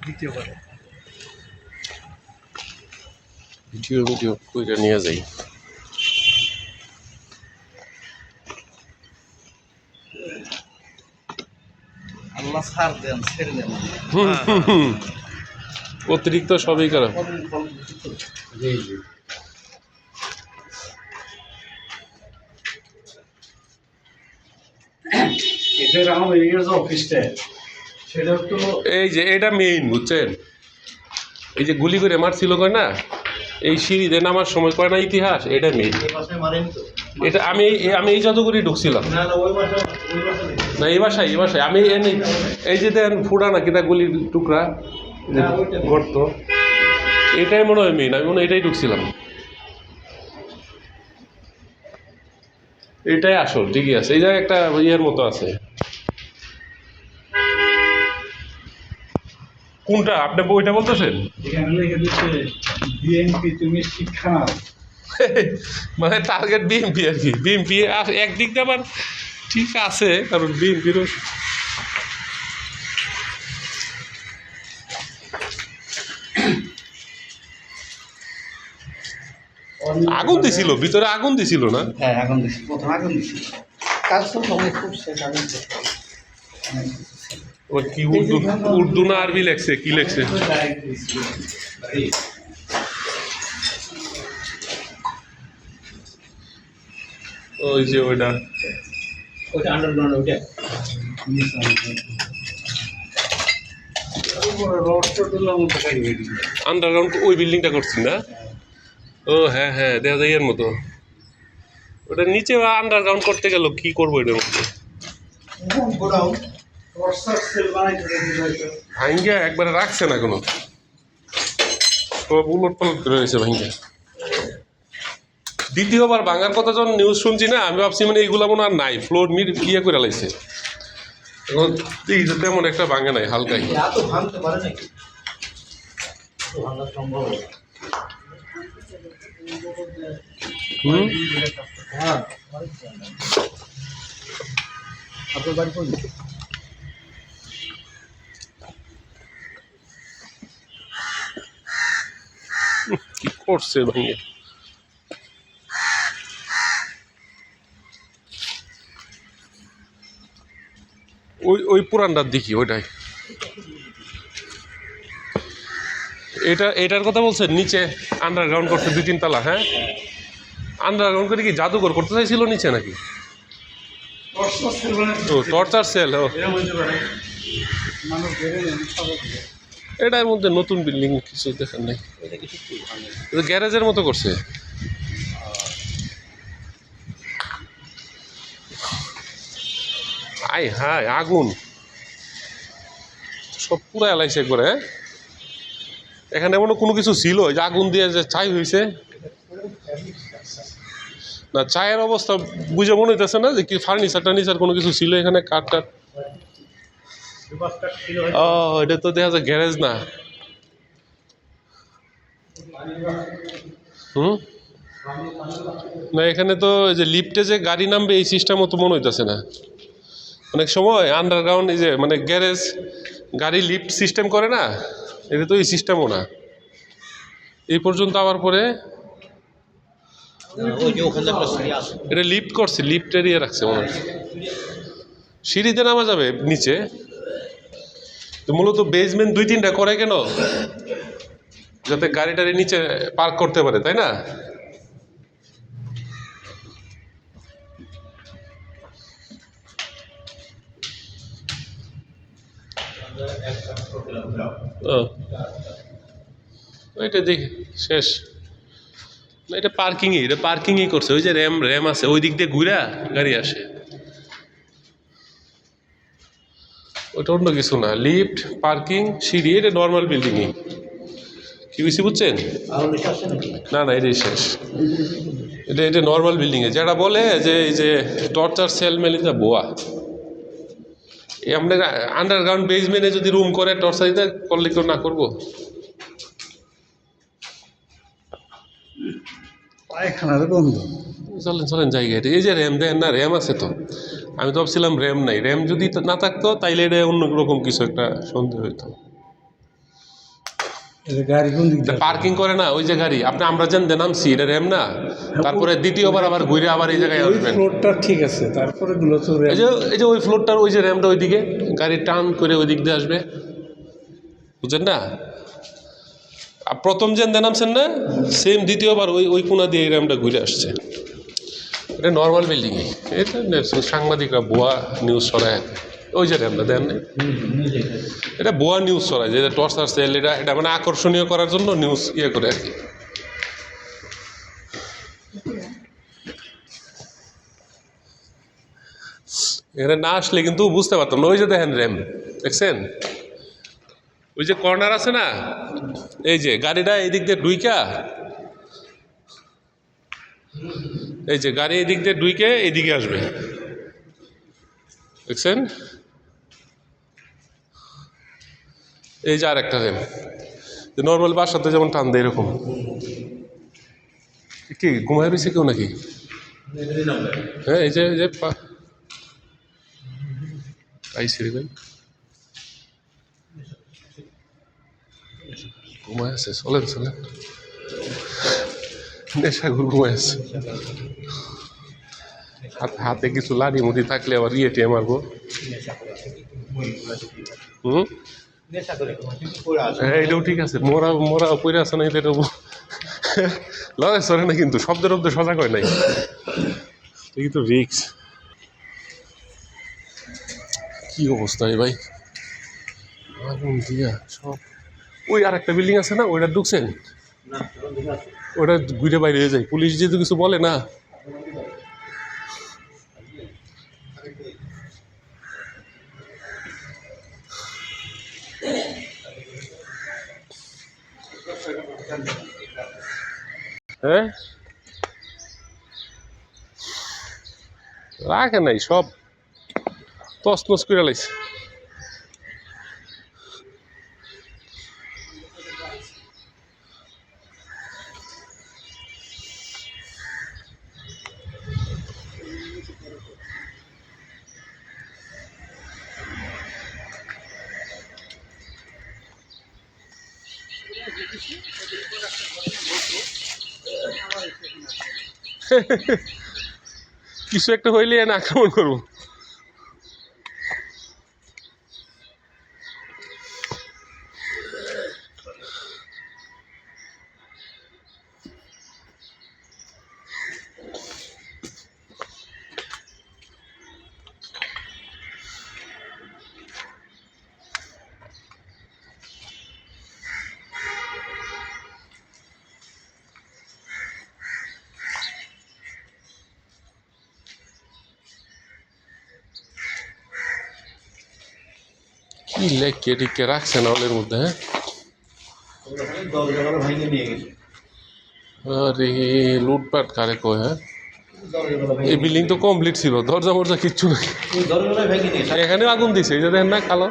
Video কইরা নিয়ে যাই। আল্লাহ ছাড় দেন, ছেড়ে দেন। অতিরিক্ত সবই খারাপ। এই যে এটা মেইন, বুঝছেন? এই যে গুলি করে মারছিল কয় না, এই সিঁড়িতে নামার সময় কয় না ইতিহাস, এটা মেইন। এটা আমি এই জাদুঘরে ঢুকছিলাম না, এই বাসায় আমি এই যে দেন ফুটা না কিনা গুলির টুকরা গর্ত, এটাই মনে হয় মেইন। আমি মনে হয় এটাই ঢুকছিলাম, এটাই আসল। ঠিকই আছে, এই জায়গায় একটা ইয়ের মতো আছে। কোনটা আপনি বইটা বলতেছেন? বিএনপি তুমি শিক্ষা নাও, মানে টার্গেট বিএনপি আর কি। বিএনপি একদিক দিয়ে আবার ঠিক আছে, কারণ বিএনপিরও আগুন দিছিল, ভিতরে আগুন দিছিল না? হ্যাঁ আগুন দিছিল, প্রথম আগুন দিছিল। কাজ তো সবাই করছে, আগুন ওর কি উর্দু না আরবি লেখছে, কি লেখছে? ওই যে ওইটা আন্ডারগ্রাউন্ড, ওইটা আন্ডারগ্রাউন্ড ওই বিল্ডিংটা করছি না? ও হ্যাঁ হ্যাঁ, দেখা যায় এর মতো। ওটা নিচে আন্ডারগ্রাউন্ড করতে গেল, কি করবো এটার মধ্যে? ভাঙ্গা একবারে রাখছে না কোনো, সব উলট পালট করে রয়েছে ভাঙ্গা। দ্বিতীয়বার ভাঙার কথা যখন নিউজ শুনছি না, আমি ভাবছি মানে এইগুলা মনে আর নাই, ফ্লোর মিট ইয়ে করে লাইছে। এখন তেমন একটা ভাঙে নাই, হালকাই। ভাঙতে পারে নাকি, ভাঙা সম্ভব? আপনার বাড়ি কোন? কি করছে ভাঙে? ওই পুরানটার দেখি, ওইটাই। এটার কথা বলছেন? নিচে আন্ডারগ্রাউন্ড করতে 2-3 তলা? হ্যাঁ, আন্ডারগ্রাউন্ড করে কি জাদুঘর করতে চাইছিল নিচে নাকি? ও টর্চার সেল। ও এটার মধ্যে নতুন বিল্ডিং কিছু দেখার নাই, গ্যারেজের মতো করছে। আই হাই, আগুন সব পুরা এলাইছে একবারে। হ্যাঁ, এখানে এমন কোনো কিছু ছিল যে আগুন দিয়ে যে ছাই হয়েছে না? চায়ের অবস্থা বুঝে মনে হইতেছে না যে কি ফার্নিচার টার্নিচার কোনো কিছু ছিল এখানে, কাঠ টাট। ও এটা তো দেখা যায় গ্যারেজ না। না এখানে তো যে লিফটে যে গাড়ি নামবে এই সিস্টেমও তো মনে হইতেছে না। অনেক সময় আন্ডারগ্রাউন্ড এই যে মানে গ্যারেজ গাড়ি লিফট সিস্টেম করে না, এটা তো এই সিস্টেমও না। এই পর্যন্ত আবার পরে এটা লিফট করছে, লিফট এরিয়া রাখছে মনে হয়। সিঁড়িতে নামা যাবে নিচে, তো মূলত বেসমেন্ট 2-3টা করে কেন? যাতে গাড়িটারি নিচে পার্ক করতে পারে, তাই না? ওইটা দেখি শেষ না, এটা পার্কিংই করছে। ওই যে র্যাম আছে, ওই দিক দিয়ে ঘুরা গাড়ি আসে, ওইটা অন্য কিছু না। লিফট, পার্কিং, সিঁড়ি, এটা নর্মাল বিল্ডিংই। কি বেশি বুঝছেন? না এটাই শেষ। এটা নর্মাল বিল্ডিংয়ে যেটা বলে যে এই যে টর্চার সেল মেলিতে বোয়া, আমরা আন্ডারগ্রাউন্ড বেসমেন্টে যদি রুম করে টর্চার দিতে করলে কেউ না করবো? চলেন জায়গায়। এই যে র্যাম দেন না, র্যাম আছে তো। আমি তো ভাবছিলাম র্যাম নাই, র্যাম যদি না থাকতো তাইলে এটা অন্য রকম কিছু একটা সন্দেহ হইতো। গাড়ি কোন দিক পার্কিং করে না ওই যে গাড়ি আমরা যেন নামছি এটা র্যাম না, তারপরে দ্বিতীয়বার আবার ঘুরে আবার এই জায়গায় ওই আসবেন। ফ্লোরটা ঠিক আছে, তারপরে গুলো তো এই যে ওই ফ্লোরটার ওই যে র্যামটা ওইদিকে গাড়ি টার্ন করে ওই দিক দিয়ে আসবে, বুঝছেন না? প্রথম যেন নামছেন না, সেম দ্বিতীয়বার ওই কোনা দিয়ে এই র্যামটা ঘুরে আসছে। এটা নর্মাল বিল্ডিংয়ে, এটা সাংবাদিকরা ভুয়া নিউজ ছড়ায়। ওই যে র্যামটা দেন না, এটা ভুয়া নিউজ ছড়ায় যে টর্চার সেল, এটা মানে আকর্ষণীয় করার জন্য নিউজ করে আর কি। এখানে না আসলে কিন্তু বুঝতে পারতাম না। ওই যে দেখেন র্যাম দেখছেন, ওই যে কর্নার আছে না, এই যে গাড়িটা এই দিক দিয়ে ডুইকা, এই যে গাড়ি এই দিক দিয়ে ডুইকে এইদিকে আসবে, দেখছেন? এই যে আর একটা র্যাম, নর্মাল বাসাতে যেমন টান দেয় এরকম। কি ঘুমায় রয়েছে কেউ নাকি? হ্যাঁ এই যে আইসি রে ভাই, ঘুমায় আছে, চলেন নেশাগুর ঘুমায় আছে। হাতে কিছু লাড়ি মুড়ি থাকলে আবার ইয়েটে মারবো। হ্যাঁ এটাও ঠিক আছে, মোরা পড়ে আছে না, এটা লড়াই সরে না, কিন্তু শব্দের মধ্যে সজাগ হয় নাই, কিন্তু রিক্স। কি অবস্থা ভাই, আগুন দিয়া সব। ওই আর একটা বিল্ডিং আছে না, ওইটা ঢুকছেন? ওটা ঘুরে বাইরে হয়ে যায়, পুলিশ যেহেতু কিছু বলে না। হ্যাঁ রাখে নাই, সব তছনছ করে লাইছে। কিছু একটা হইলে না আক্রমণ করবো। কি লেখকে টিকে রাখছে না হলের মধ্যে? হ্যাঁ আরে লুটপাট কারে কয়? হ্যাঁ এই বিল্ডিং তো কমপ্লিট ছিল, দরজা মরজা কিচ্ছু নেই, এখানেও আগুন দিছে, এই যে দেখেন না কালো,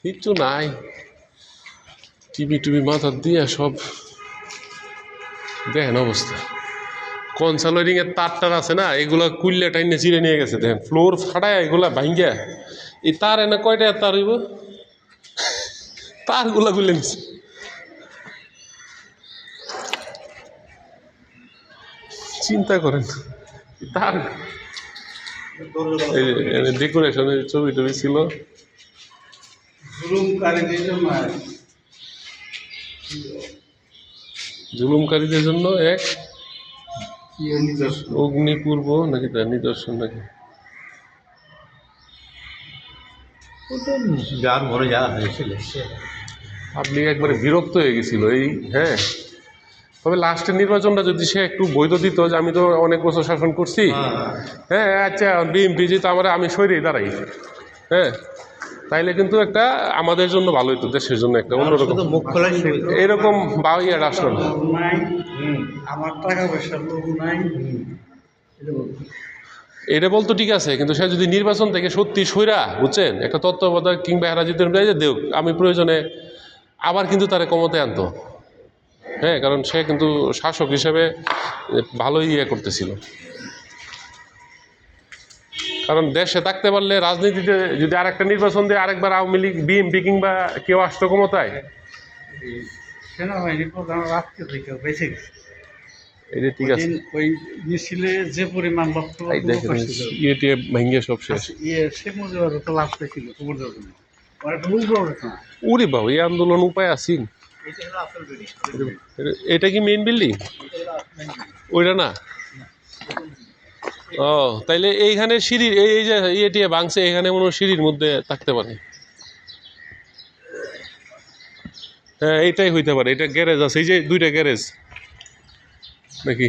কিচ্ছু নাই। টিভি মাথার দিয়ে সব দেখেন অবস্থা। কনসালোরিং এর তার আছে না, এগুলা কুইল্লে টাইনে চিরে নিয়ে গেছে, দেখেন ফ্লোর ফাটায় এগুলা ভাঙ্গিয়া। এই তার এনে কয়টা তার হইব, তারগুলা গুলে নিছে। চিন্তা করেন, তার ডেকোরেশনের ছবি টবি ছিল। জুলুমকারীদের জন্য এক অগ্নিপূর্ব নাকি তার নিদর্শন নাকি, পাবলিক একবারে বিরক্ত হয়ে গেছিল এই। হ্যাঁ তবে লাস্টের নির্বাচনটা যদি সে একটু বৈধ দিত, যে আমি তো অনেক বছর শাসন করছি, হ্যাঁ আচ্ছা বিএনপি যেহেতু আমি সইরেই দাঁড়াই, হ্যাঁ তাইলে কিন্তু একটা আমাদের জন্য ভালো হতো, দেশের জন্য একটা অন্যরকম এরকম বাউইয়ার আসলো না। আমার টাকা পয়সার লোক নাই এটা বলতো ঠিক আছে, কিন্তু সে যদি নির্বাচন থেকে সত্যি সইরা, বুঝছেন, একটা তত্ত্বাবধায়ক কিংবা হেরাজিতের দেখ আমি প্রয়োজনে আবার কিন্তু তারা ক্ষমতায় আনতো। হ্যাঁ কারণ সে কিন্তু শাসক হিসেবে ভালোই করতেছিল। কারণ দেশে থাকতে পারলে রাজনীতিতে যদি আরেকটা নির্বাচন দিয়ে আরেকবার আওয়ামী লীগ বিএনপি কিংবা কেউ আসতো ক্ষমতায়, এই সেনাবাহিনী প্রধান রাত্রে থেকে বেঁচে গেছে। এটা ঠিক আছে। ওই মিছিলে যে পরিমাণ রক্ত এই দেখেন ইয়ে ভেঙে সব শেষ। শেখ মুজিবুর তো লাভ পেয়েছিল খবর দেওয়ার জন্য। ওর একটা উগ্র ঘটনা। উরে বাবা, এই আন্দোলন উপায় আছেন। এটা কি মেইন বিল্ডিং? ওইটা না? ও তাইলে এইখানে সিঁড়ির এই যে ইয়েটি ভাঙছে, এখানে মনে হয় সিঁড়ির মধ্যে থাকতে পারে। হ্যাঁ এইটাই হইতে পারে। এটা গ্যারেজ আছে, এই যে দুইটা গ্যারেজ নাকি?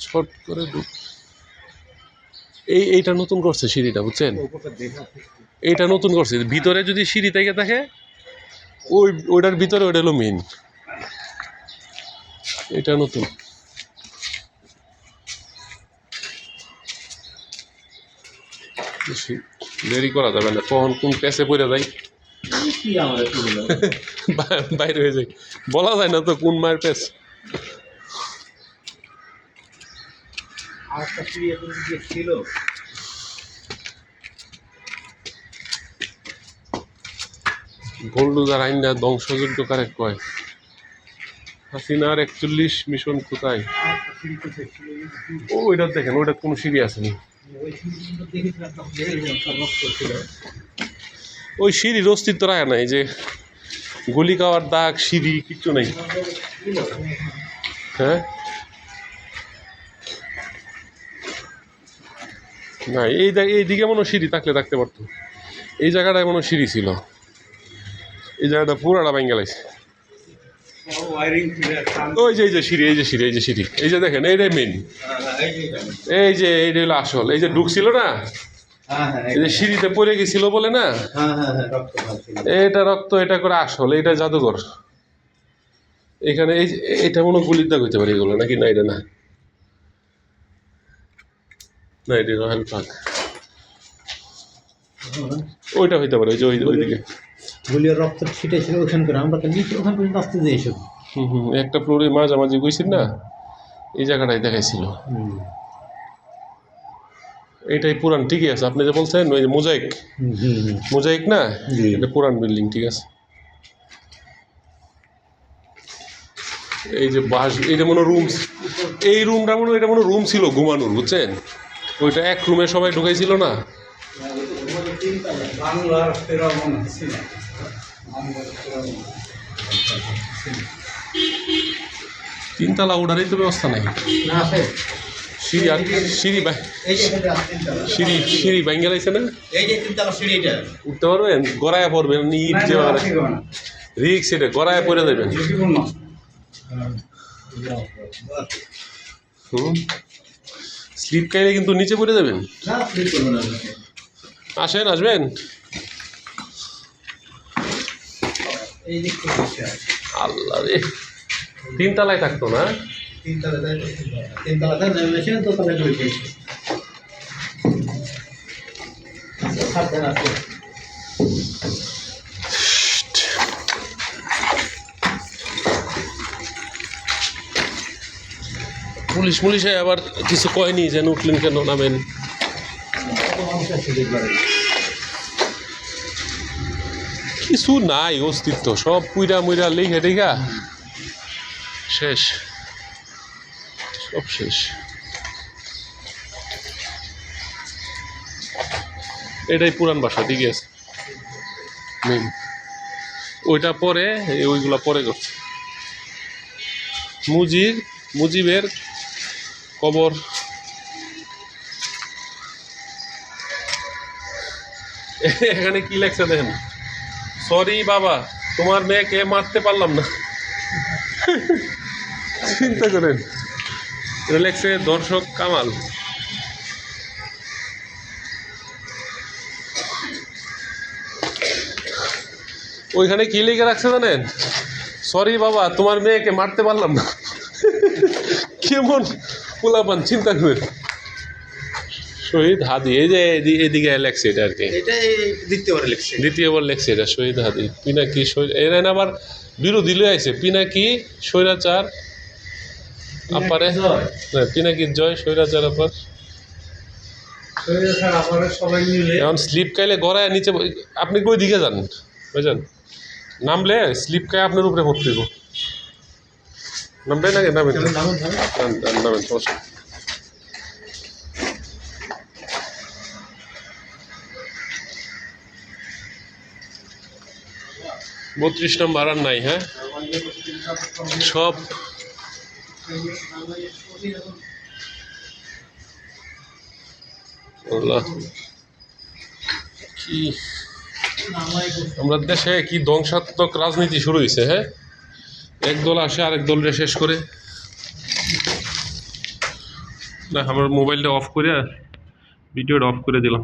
ছট করে এইটা নতুন করছে সিঁড়িটা, বুঝছেন? এইটা নতুন করছে। ভিতরে যদি সিঁড়ি থেকে থাকে, ওইটার ভিতরে ওইটা হলো মেইন। এটা নতুন। দেরি করা যাবে না, কখন কোন প্যাসে পড়ে যায় বাইরে হয়ে যায়, বলা যায় না তো কোন মায়ের প্যাস। গোল্ডুজার আইনটা ধ্বংসযোগ্য কারে কয়? হাসিনার 41 মিশন কোথায়? ওইটা দেখেন, ওইটা কোনো সিঁড়ি আসেনি। ওই সিঁড়ির অস্তিত্ব রাখে নাই, যে গুলি খাওয়ার দাগ, সিঁড়ি কিচ্ছু নেই। হ্যাঁ না, এইদিকে মনে হয় সিঁড়ি থাকলে থাকতে পারতো। এই জায়গাটায় মনে হয় সিঁড়ি ছিল, এই জায়গাটা পুরাটা ভেঙে গেছে। ওই যে সিঁড়ি, এই যে সিঁড়ি, এই যে সিঁড়ি, এই যে দেখেন, এইটাই মেন। এই যে এইটা হলো আসল। এই যে ঢুকছিল না, এই যে সিঁড়িতে পড়ে গেছিল বলে না, এটা রক্ত, এটা করে আসল, এটা জাদুঘর। এখানে এই এটা মনে হয় গুলির দাগ হইতে পারে এগুলো, নাকি? না এটা না, না এটা রয়্যাল পার্ক। ওইটা হইতে পারে, ওই যে ওইদিকে গুলির রক্ত ছিটেছিল ওখান করে, আমরা তো নিচে ওখান পর্যন্ত আসতে যাই এসব। একটা ফ্লোরে মাঝামাঝি গইছেন না, এই জায়গাটাই দেখাইছিল। এইটাই পুরান, ঠিকই আছে। আপনি যে বলছেন ওই যে মোজাইক, মোজাইক না, এটা পুরান বিল্ডিং, ঠিক আছে। এই যে বাস, এটা মনে রুম, এই রুমটা মনে এটা মনে রুম ছিল ঘুমানোর, বুঝছেন? ওইটা এক রুমে সবাই ঢুকাইছিল না। তিনতলা ওঠারই তো ব্যবস্থা নাই। সিঁড়ি আর সিঁড়ি সিঁড়ি ভাঙ্গে লাইছে না, উঠতে পারবেন? গড়ায় পড়বেন, ইট যে রিক্স, এটা গড়ায় পড়ে যাবেন। স্লিপ খাইলে কিন্তু নিচে পড়ে যাবেন। আসেন, আসবেন। আল্লাহ রে, তিনতলায় থাকতো না? পুলিশে আবার কিছু কয়নি, যেন উঠলেন কেন, নামেন। কিছু নাই অস্তিত্ব, সব পুইরা মুইরা লিখে টিখা শেষ, সব শেষ। এটাই পুরান বাসা, ঠিক আছে। ওইটা পরে, ওইগুলা পরে করছে। মুজিবের কবর। এখানে কি লেখছে দেখেন, সরি বাবা, তোমার মেয়েকে মারতে পারলাম না। চিন্তা করেন, এটা লেখছে দর্শক কামাল। ওইখানে কি লিখে রাখছে জানেন? সরি বাবা, তোমার মেয়েকে মারতে পারলাম না। কেমন পোলাপান, চিন্তা করেন। শহীদ হাদি, এই যে এদিকে লেখছে এটা আর কি, দ্বিতীয়বার লেখছে এটা শহীদ হাদি। পিনাকি এরা আবার বিরোধী লয়ে আইছে, পিনাকি স্বৈরাচার আপারে পিনাকির জয় স্বৈরাচার আপার সবাই মিলে এখন স্লিপ খাইলে গড়ায় নিচে আপনি কই দিকে যান বুঝলেন নামলে স্লিপ খায় আপনার উপরে পড়তে দেবো নামবে নাকি নামেন তো? নামেন সমস্যা নেই। 32 নম্বর আর নাই হ্যাঁ সব আল্লাহ কি আমরা দেশে কি ধ্বংসাত্মক রাজনীতি শুরু হয়েছে হ্যাঁ এক দল আসে আরেক দলরে শেষ করে না আমার মোবাইলটা অফ করে ভিডিওটা অফ করে দিলাম